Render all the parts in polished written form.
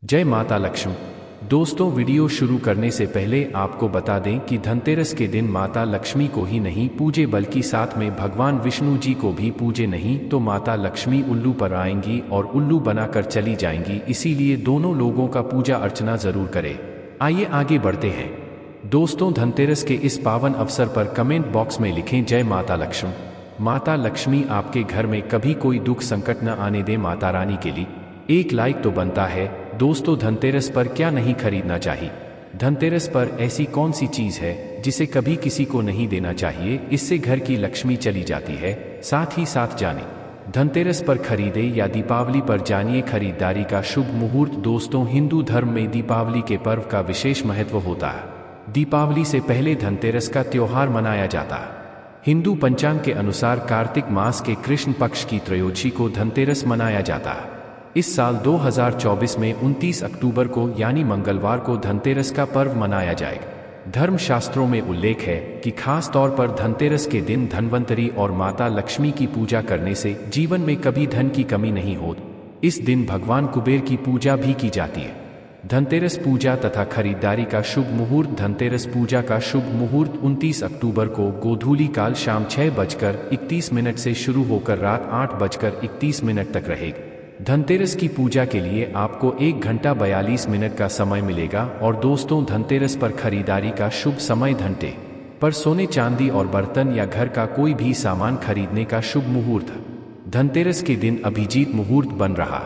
जय माता लक्ष्मी। दोस्तों, वीडियो शुरू करने से पहले आपको बता दें कि धनतेरस के दिन माता लक्ष्मी को ही नहीं पूजे बल्कि साथ में भगवान विष्णु जी को भी पूजे, नहीं तो माता लक्ष्मी उल्लू पर आएंगी और उल्लू बनाकर चली जाएंगी। इसीलिए दोनों लोगों का पूजा अर्चना जरूर करें। आइए आगे बढ़ते हैं। दोस्तों, धनतेरस के इस पावन अवसर पर कमेंट बॉक्स में लिखें जय माता लक्ष्मी। माता लक्ष्मी आपके घर में कभी कोई दुख संकट न आने दे। माता रानी के लिए एक लाइक तो बनता है। दोस्तों, धनतेरस पर क्या नहीं खरीदना चाहिए? धनतेरस पर ऐसी कौन सी चीज है जिसे कभी किसी को नहीं देना चाहिए? इससे घर की लक्ष्मी चली जाती है। साथ ही साथ जाने धनतेरस पर खरीदे या दीपावली पर जानिए खरीदारी का शुभ मुहूर्त। दोस्तों, हिंदू धर्म में दीपावली के पर्व का विशेष महत्व होता है। दीपावली से पहले धनतेरस का त्योहार मनाया जाता है। हिंदू पंचांग के अनुसार कार्तिक मास के कृष्ण पक्ष की त्रयोदशी को धनतेरस मनाया जाता है। इस साल 2024 में 29 अक्टूबर को यानी मंगलवार को धनतेरस का पर्व मनाया जाएगा। धर्म शास्त्रों में उल्लेख है कि खास तौर पर धनतेरस के दिन धनवंतरी और माता लक्ष्मी की पूजा करने से जीवन में कभी धन की कमी नहीं होती। इस दिन भगवान कुबेर की पूजा भी की जाती है। धनतेरस पूजा तथा खरीदारी का शुभ मुहूर्त। धनतेरस पूजा का शुभ मुहूर्त 29 अक्टूबर को गोधूली काल शाम 6:31 से शुरू होकर रात 8:31 तक रहेगा। धनतेरस की पूजा के लिए आपको 1 घंटा 42 मिनट का समय मिलेगा। और दोस्तों, धनतेरस पर खरीदारी का शुभ समय घंटे पर सोने चांदी और बर्तन या घर का कोई भी सामान खरीदने का शुभ मुहूर्त। धनतेरस के दिन अभिजीत मुहूर्त बन रहा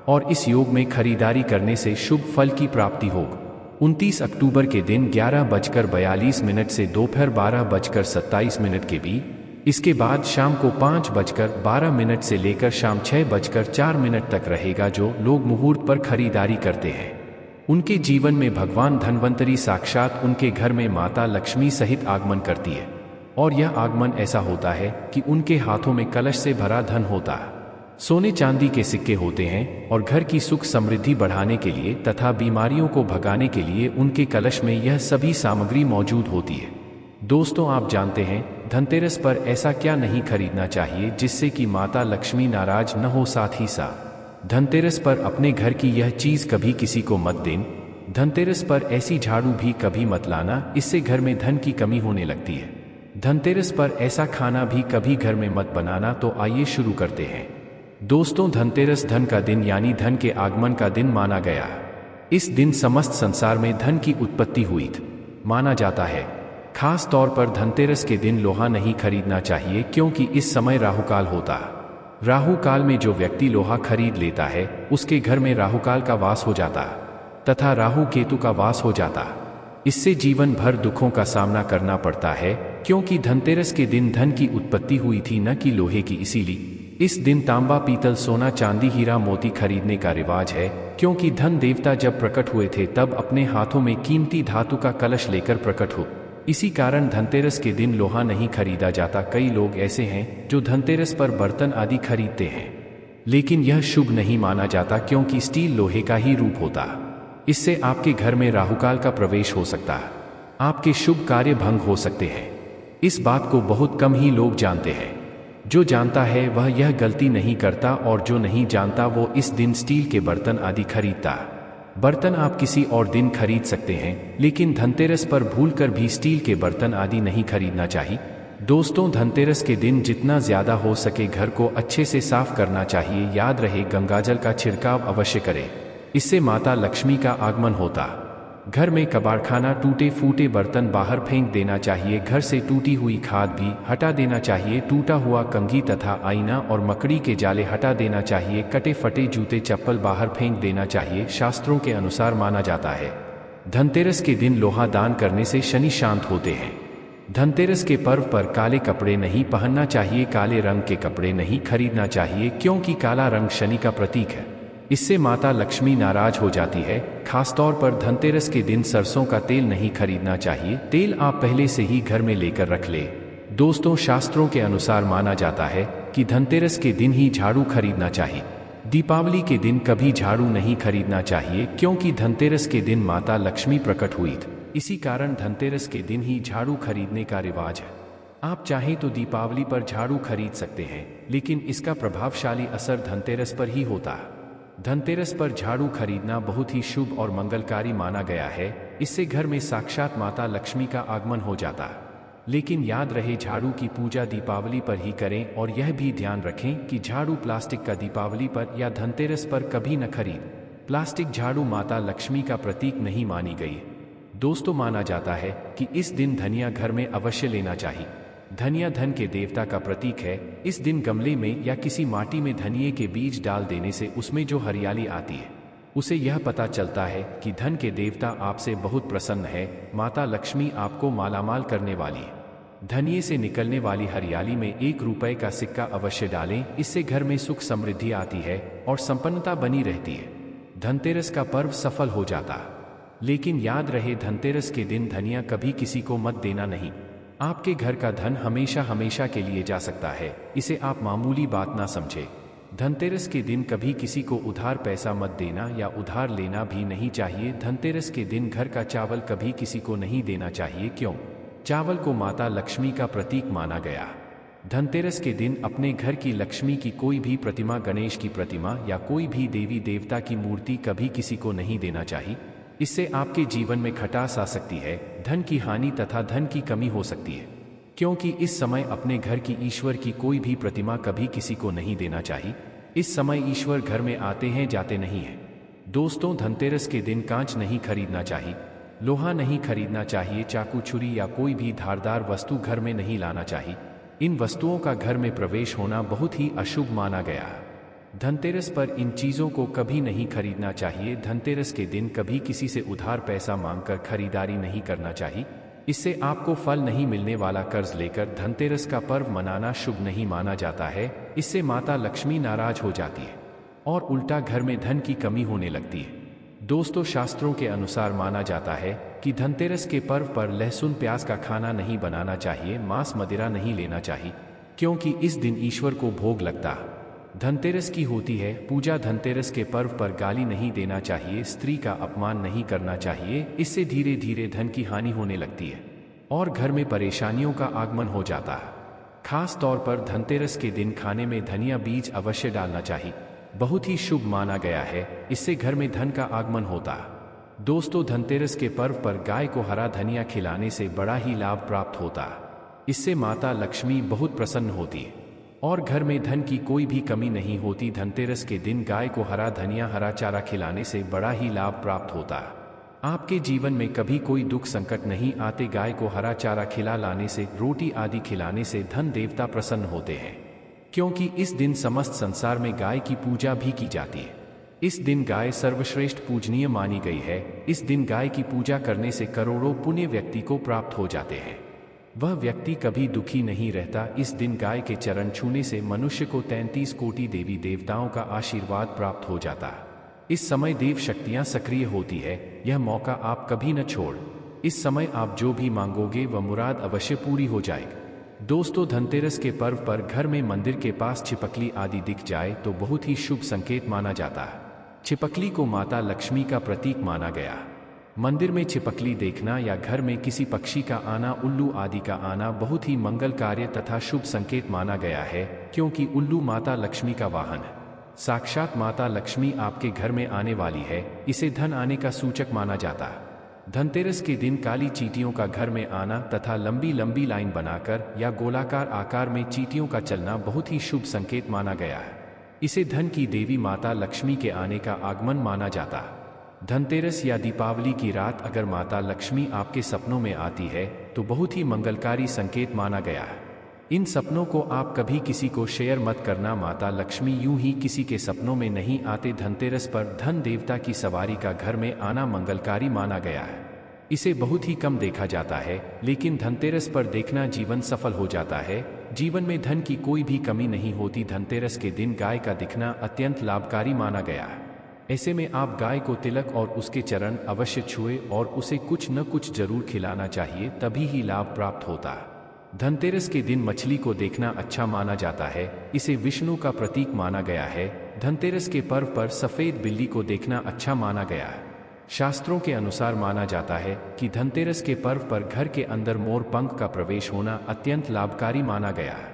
और इस योग में खरीदारी करने से शुभ फल की प्राप्ति होगी। 29 अक्टूबर के दिन 11:42 से दोपहर 12:27 के बीच, इसके बाद शाम को 5:12 से लेकर शाम 6:04 तक रहेगा। जो लोग मुहूर्त पर खरीदारी करते हैं उनके जीवन में भगवान धनवंतरी साक्षात उनके घर में माता लक्ष्मी सहित आगमन करती है। और यह आगमन ऐसा होता है कि उनके हाथों में कलश से भरा धन होता है, सोने चांदी के सिक्के होते हैं और घर की सुख समृद्धि बढ़ाने के लिए तथा बीमारियों को भगाने के लिए उनके कलश में यह सभी सामग्री मौजूद होती है। दोस्तों, आप जानते हैं धनतेरस पर ऐसा क्या नहीं खरीदना चाहिए जिससे कि माता लक्ष्मी नाराज न हो? साथ ही साथ धनतेरस पर अपने घर की यह चीज कभी किसी को मत दें। धनतेरस पर ऐसी झाड़ू भी कभी मत लाना, इससे घर में धन की कमी होने लगती है। धनतेरस पर ऐसा खाना भी कभी घर में मत बनाना। तो आइए शुरू करते हैं। दोस्तों, धनतेरस धन का दिन यानी धन के आगमन का दिन माना गया है। इस दिन समस्त संसार में धन की उत्पत्ति हुई थी माना जाता है। खास तौर पर धनतेरस के दिन लोहा नहीं खरीदना चाहिए क्योंकि इस समय राहुकाल होता है। राहुकाल में जो व्यक्ति लोहा खरीद लेता है उसके घर में राहुकाल का वास हो जाता है तथा राहु केतु का वास हो जाता है। इससे जीवन भर दुखों का सामना करना पड़ता है क्योंकि धनतेरस के दिन धन की उत्पत्ति हुई थी न कि लोहे की। इसीलिए इस दिन तांबा पीतल सोना चांदी हीरा मोती खरीदने का रिवाज है क्योंकि धन देवता जब प्रकट हुए थे तब अपने हाथों में कीमती धातु का कलश लेकर प्रकट हुए। इसी कारण धनतेरस के दिन लोहा नहीं खरीदा जाता। कई लोग ऐसे हैं जो धनतेरस पर बर्तन आदि खरीदते हैं, लेकिन यह शुभ नहीं माना जाता क्योंकि स्टील लोहे का ही रूप होता है। इससे आपके घर में राहुकाल का प्रवेश हो सकता है, आपके शुभ कार्य भंग हो सकते हैं। इस बात को बहुत कम ही लोग जानते हैं। जो जानता है वह यह गलती नहीं करता और जो नहीं जानता वो इस दिन स्टील के बर्तन आदि खरीदता है। बर्तन आप किसी और दिन खरीद सकते हैं, लेकिन धनतेरस पर भूलकर भी स्टील के बर्तन आदि नहीं खरीदना चाहिए। दोस्तों, धनतेरस के दिन जितना ज्यादा हो सके घर को अच्छे से साफ करना चाहिए। याद रहे, गंगाजल का छिड़काव अवश्य करें, इससे माता लक्ष्मी का आगमन होता। घर में कबाड़खाना टूटे फूटे बर्तन बाहर फेंक देना चाहिए। घर से टूटी हुई खाद भी हटा देना चाहिए। टूटा हुआ कंघी तथा आईना और मकड़ी के जाले हटा देना चाहिए। कटे फटे जूते चप्पल बाहर फेंक देना चाहिए। शास्त्रों के अनुसार माना जाता है धनतेरस के दिन लोहा दान करने से शनि शांत होते हैं। धनतेरस के पर्व पर काले कपड़े नहीं पहनना चाहिए। काले रंग के कपड़े नहीं खरीदना चाहिए क्योंकि काला रंग शनि का प्रतीक है। इससे माता लक्ष्मी नाराज हो जाती है। खासतौर पर धनतेरस के दिन सरसों का तेल नहीं खरीदना चाहिए। तेल आप पहले से ही घर में लेकर रख ले। दोस्तों, शास्त्रों के अनुसार माना जाता है कि धनतेरस के दिन ही झाड़ू खरीदना चाहिए। दीपावली के दिन कभी झाड़ू नहीं खरीदना चाहिए क्योंकि धनतेरस के दिन माता लक्ष्मी प्रकट हुई थी। इसी कारण धनतेरस के दिन ही झाड़ू खरीदने का रिवाज है। आप चाहें तो दीपावली पर झाड़ू खरीद सकते हैं, लेकिन इसका प्रभावशाली असर धनतेरस पर ही होता है। धनतेरस पर झाड़ू खरीदना बहुत ही शुभ और मंगलकारी माना गया है। इससे घर में साक्षात माता लक्ष्मी का आगमन हो जाता है। लेकिन याद रहे, झाड़ू की पूजा दीपावली पर ही करें और यह भी ध्यान रखें कि झाड़ू प्लास्टिक का दीपावली पर या धनतेरस पर कभी न खरीद। प्लास्टिक झाड़ू माता लक्ष्मी का प्रतीक नहीं मानी गई। दोस्तों, माना जाता है कि इस दिन धनिया घर में अवश्य लेना चाहिए। धनिया धन के देवता का प्रतीक है। इस दिन गमले में या किसी माटी में धनिये के बीज डाल देने से उसमें जो हरियाली आती है, उसे यह पता चलता है कि धन के देवता आपसे बहुत प्रसन्न है। माता लक्ष्मी आपको मालामाल करने वाली है। धनिये से निकलने वाली हरियाली में 1 रुपए का सिक्का अवश्य डालें। इससे घर में सुख समृद्धि आती है और संपन्नता बनी रहती है। धनतेरस का पर्व सफल हो जाता है। लेकिन याद रहे, धनतेरस के दिन धनिया कभी किसी को मत देना नहीं। आपके घर का धन हमेशा हमेशा के लिए जा सकता है। इसे आप मामूली बात ना समझे। धनतेरस के दिन कभी किसी को उधार पैसा मत देना या उधार लेना भी नहीं चाहिए। धनतेरस के दिन घर का चावल कभी किसी को नहीं देना चाहिए। क्यों? चावल को माता लक्ष्मी का प्रतीक माना गया। धनतेरस के दिन अपने घर की लक्ष्मी की कोई भी प्रतिमा, गणेश की प्रतिमा या कोई भी देवी देवता की मूर्ति कभी किसी को नहीं देना चाहिए। इससे आपके जीवन में खटास आ सकती है, धन की हानि तथा धन की कमी हो सकती है। क्योंकि इस समय अपने घर की ईश्वर की कोई भी प्रतिमा कभी किसी को नहीं देना चाहिए। इस समय ईश्वर घर में आते हैं, जाते नहीं हैं। दोस्तों, धनतेरस के दिन कांच नहीं खरीदना चाहिए, लोहा नहीं खरीदना चाहिए, चाकू, छुरी या कोई भी धारदार वस्तु घर में नहीं लाना चाहिए। इन वस्तुओं का घर में प्रवेश होना बहुत ही अशुभ माना गया है। धनतेरस पर इन चीज़ों को कभी नहीं खरीदना चाहिए। धनतेरस के दिन कभी किसी से उधार पैसा मांगकर खरीदारी नहीं करना चाहिए। इससे आपको फल नहीं मिलने वाला। कर्ज लेकर धनतेरस का पर्व मनाना शुभ नहीं माना जाता है। इससे माता लक्ष्मी नाराज हो जाती है और उल्टा घर में धन की कमी होने लगती है। दोस्तों, शास्त्रों के अनुसार माना जाता है कि धनतेरस के पर्व पर लहसुन प्याज का खाना नहीं बनाना चाहिए, मांस मदिरा नहीं लेना चाहिए, क्योंकि इस दिन ईश्वर को भोग लगता है। धनतेरस की होती है पूजा। धनतेरस के पर्व पर गाली नहीं देना चाहिए, स्त्री का अपमान नहीं करना चाहिए। इससे धीरे धीरे धन की हानि होने लगती है और घर में परेशानियों का आगमन हो जाता है। खास तौर पर धनतेरस के दिन खाने में धनिया बीज अवश्य डालना चाहिए, बहुत ही शुभ माना गया है। इससे घर में धन का आगमन होता है। दोस्तों, धनतेरस के पर्व पर गाय को हरा धनिया खिलाने से बड़ा ही लाभ प्राप्त होता है। इससे माता लक्ष्मी बहुत प्रसन्न होती है और घर में धन की कोई भी कमी नहीं होती। धनतेरस के दिन गाय को हरा धनिया, हरा चारा खिलाने से बड़ा ही लाभ प्राप्त होता है। आपके जीवन में कभी कोई दुख संकट नहीं आते। गाय को हरा चारा खिला लाने से, रोटी आदि खिलाने से धन देवता प्रसन्न होते हैं, क्योंकि इस दिन समस्त संसार में गाय की पूजा भी की जाती है। इस दिन गाय सर्वश्रेष्ठ पूजनीय मानी गई है। इस दिन गाय की पूजा करने से करोड़ों पुण्य व्यक्ति को प्राप्त हो जाते हैं। वह व्यक्ति कभी दुखी नहीं रहता। इस दिन गाय के चरण छूने से मनुष्य को 33 कोटि देवी देवताओं का आशीर्वाद प्राप्त हो जाता है। इस समय देव शक्तियां सक्रिय होती है। यह मौका आप कभी न छोड़। इस समय आप जो भी मांगोगे वह मुराद अवश्य पूरी हो जाएगी। दोस्तों, धनतेरस के पर्व पर घर में मंदिर के पास छिपकली आदि दिख जाए तो बहुत ही शुभ संकेत माना जाता है। छिपकली को माता लक्ष्मी का प्रतीक माना गया। मंदिर में छिपकली देखना या घर में किसी पक्षी का आना, उल्लू आदि का आना बहुत ही मंगल कार्य तथा शुभ संकेत माना गया है, क्योंकि उल्लू माता लक्ष्मी का वाहन है। साक्षात माता लक्ष्मी आपके घर में आने वाली है। इसे धन आने का सूचक माना जाता है। धनतेरस के दिन काली चींटियों का घर में आना तथा लंबी लंबी लाइन बनाकर या गोलाकार आकार में चींटियों का चलना बहुत ही शुभ संकेत माना गया है। इसे धन की देवी माता लक्ष्मी के आने का आगमन माना जाता है। धनतेरस या दीपावली की रात अगर माता लक्ष्मी आपके सपनों में आती है तो बहुत ही मंगलकारी संकेत माना गया है। इन सपनों को आप कभी किसी को शेयर मत करना। माता लक्ष्मी यूं ही किसी के सपनों में नहीं आते। धनतेरस पर धन देवता की सवारी का घर में आना मंगलकारी माना गया है। इसे बहुत ही कम देखा जाता है, लेकिन धनतेरस पर देखना जीवन सफल हो जाता है। जीवन में धन की कोई भी कमी नहीं होती। धनतेरस के दिन गाय का दिखना अत्यंत लाभकारी माना गया है। ऐसे में आप गाय को तिलक और उसके चरण अवश्य छुए और उसे कुछ न कुछ जरूर खिलाना चाहिए, तभी ही लाभ प्राप्त होता है। धनतेरस के दिन मछली को देखना अच्छा माना जाता है। इसे विष्णु का प्रतीक माना गया है। धनतेरस के पर्व पर सफेद बिल्ली को देखना अच्छा माना गया है। शास्त्रों के अनुसार माना जाता है कि धनतेरस के पर्व पर घर के अंदर मोरपंख का प्रवेश होना अत्यंत लाभकारी माना गया है,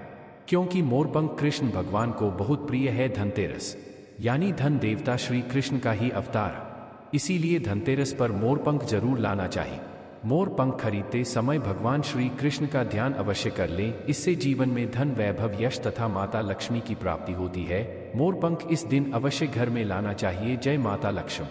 क्योंकि मोरपंख कृष्ण भगवान को बहुत प्रिय है। धनतेरस यानी धन देवता श्री कृष्ण का ही अवतार। इसीलिए धनतेरस पर मोरपंख जरूर लाना चाहिए। मोरपंख खरीदते समय भगवान श्री कृष्ण का ध्यान अवश्य कर लें, इससे जीवन में धन, वैभव, यश तथा माता लक्ष्मी की प्राप्ति होती है। मोरपंख इस दिन अवश्य घर में लाना चाहिए। जय माता लक्ष्मी।